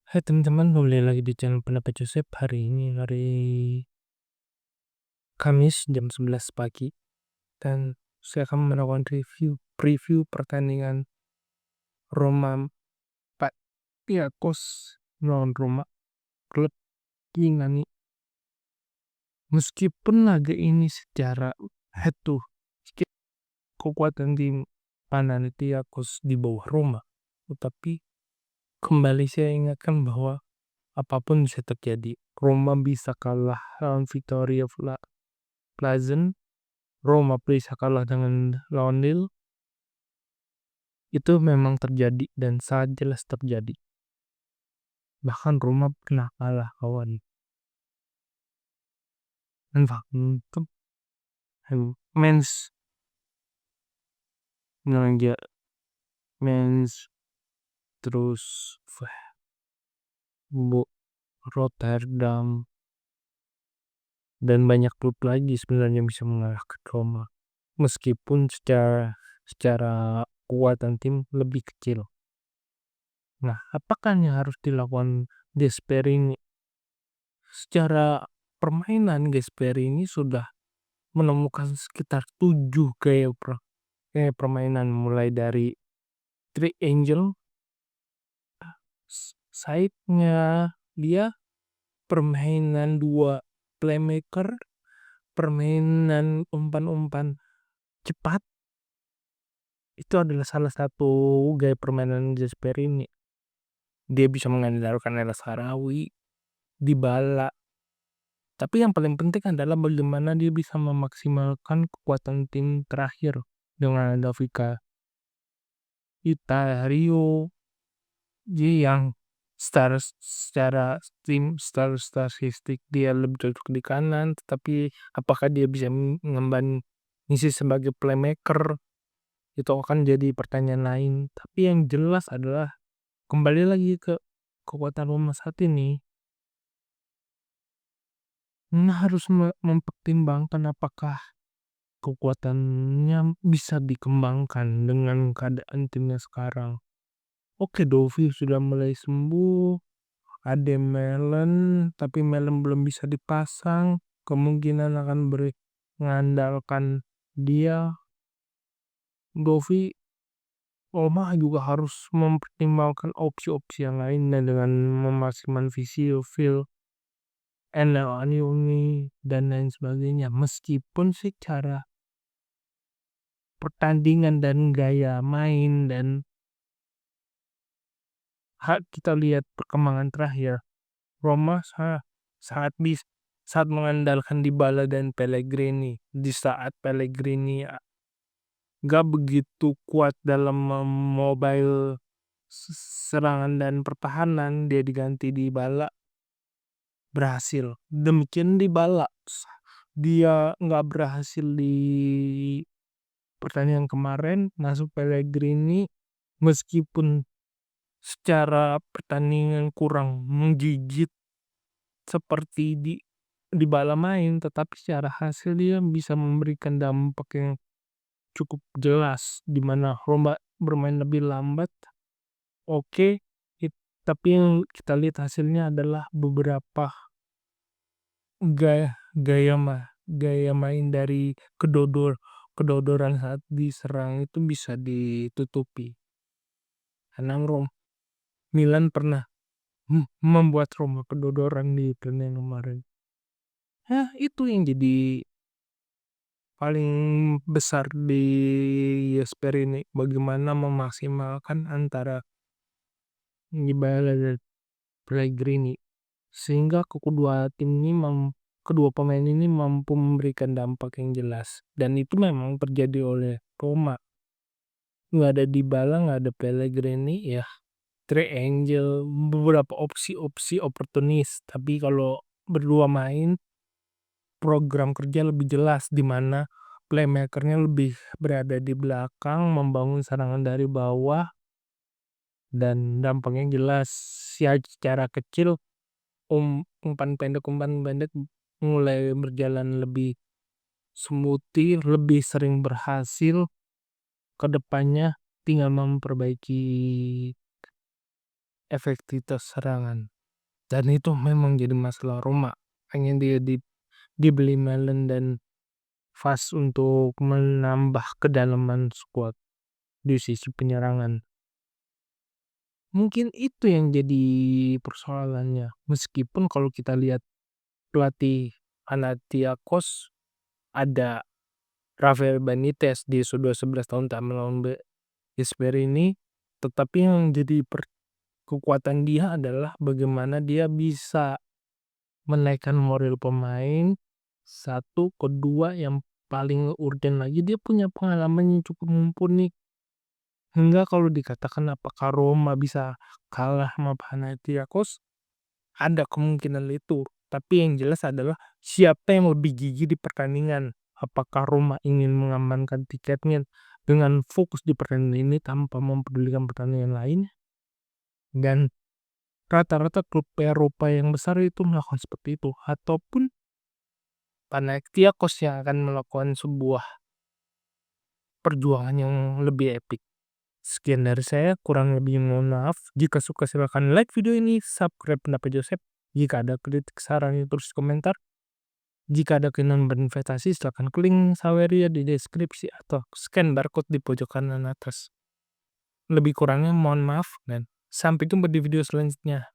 Hai teman-teman, kembali lagi di channel Pendapat Joseph. Hari ini hari Kamis jam 11 pagi dan saya akan melakukan preview pertandingan Roma Paniakos melawan Roma, klub Yunani. Meskipun laga ini secara head to head kekuatan tim Panathinaikos di bawah Roma, tetapi kembali saya ingatkan bahwa apapun bisa terjadi. Roma bisa kalah lawan Victoria Pleasant, Roma bisa kalah dengan lawan Lille. Itu memang terjadi dan sangat jelas terjadi. Bahkan Roma pernah kalah kawan. Untuk Mens Mens terus Rotterdam dan banyak klub lagi sebenarnya bisa mengalahkan Roma, meskipun secara kekuatan tim lebih kecil. Nah, apakah yang harus dilakukan Gasperini? Secara permainan Gasperini sudah menemukan sekitar 7 gaya permainan, mulai dari triangle, side-nya dia, permainan 2 playmaker, permainan umpan-umpan cepat. Itu adalah salah satu gaya permainan Gasperini. Dia bisa mengandalkan El Shaarawy, Dybala. Tapi yang paling penting adalah bagaimana dia bisa memaksimalkan kekuatan tim terakhir dengan ada Rio, yang secara tim statistik dia lebih cocok di kanan, tetapi apakah dia bisa mengemban misi sebagai playmaker, itu akan jadi pertanyaan lain. Tapi yang jelas adalah kembali lagi ke kekuatan Roma saat ini. Harus mempertimbangkan apakah kekuatannya bisa dikembangkan dengan keadaan timnya sekarang. Oke, Dovi sudah mulai sembuh. Ada Malen, tapi Malen belum bisa dipasang. Kemungkinan akan mengandalkan dia. Dovi, Roma juga harus mempertimbangkan opsi-opsi yang lain dengan memaksimalkan visi Phil, Anioni, dan lain sebagainya. Meskipun secara pertandingan dan gaya main dan kita lihat perkembangan terakhir, Roma saat mengandalkan Dybala dan Pellegrini, di saat Pellegrini gak begitu kuat dalam mobile serangan dan pertahanan, dia diganti Dybala, berhasil. Demikian Dybala, dia gak berhasil di pertandingan kemarin, masuk Pellegrini, meskipun secara pertandingan kurang menggigit seperti di bala main, tetapi secara hasil dia bisa memberikan dampak yang cukup jelas, di mana Roma bermain lebih lambat. Oke, tapi yang kita lihat hasilnya adalah beberapa gaya main dari kedodoran saat diserang itu bisa ditutupi. Karena Milan pernah membuat Roma kedodoran di pertandingan kemarin. Itu yang jadi paling besar di Gasperini, bagaimana memaksimalkan antara Dybala dan Pellegrini, sehingga kedua pemain ini mampu memberikan dampak yang jelas, dan itu memang terjadi oleh Roma. Nggak ada Dybala, nggak ada Pellegrini, ya triangle, beberapa opsi oportunis. Tapi kalau berdua main, program kerja lebih jelas, di mana playmakernya lebih berada di belakang, membangun serangan dari bawah, dan dampaknya jelas. Secara kecil, umpan pendek mulai berjalan lebih smoothie, lebih sering berhasil. Kedepannya tinggal memperbaiki efektivitas serangan. Dan itu memang jadi masalah Roma. Pengen dia dibeli Malen dan Fast untuk menambah kedalaman skuad di sisi penyerangan. Mungkin itu yang jadi persoalannya. Meskipun kalau kita lihat pelatih Panathinaikos ada Rafael Benitez, dia sudah 11 tahun tak melawan Gasperini, tetapi yang jadi kekuatan dia adalah bagaimana dia bisa menaikkan moral pemain. Satu, kedua yang paling urgen lagi dia punya pengalaman yang cukup mumpuni. Hingga kalau dikatakan apakah Roma bisa kalah sama Panathinaikos, ada kemungkinan itu. Tapi yang jelas adalah siapa yang lebih gigih di pertandingan. Apakah Roma ingin mengamankan tiketnya dengan fokus di pertandingan ini tanpa mempedulikan pertandingan lain. Dan rata-rata klub Eropa yang besar itu melakukan seperti itu. Ataupun Panathinaikos yang akan melakukan sebuah perjuangan yang lebih epik. Sekian dari saya, kurang lebih mohon maaf. Jika suka silahkan like video ini, subscribe pendapat Joseph. Jika ada kritik saran tulis komentar. Jika ada keinginan berinvestasi, silahkan klik Saweria di deskripsi atau scan barcode di pojok kanan atas. Lebih kurangnya mohon maaf dan sampai jumpa di video selanjutnya.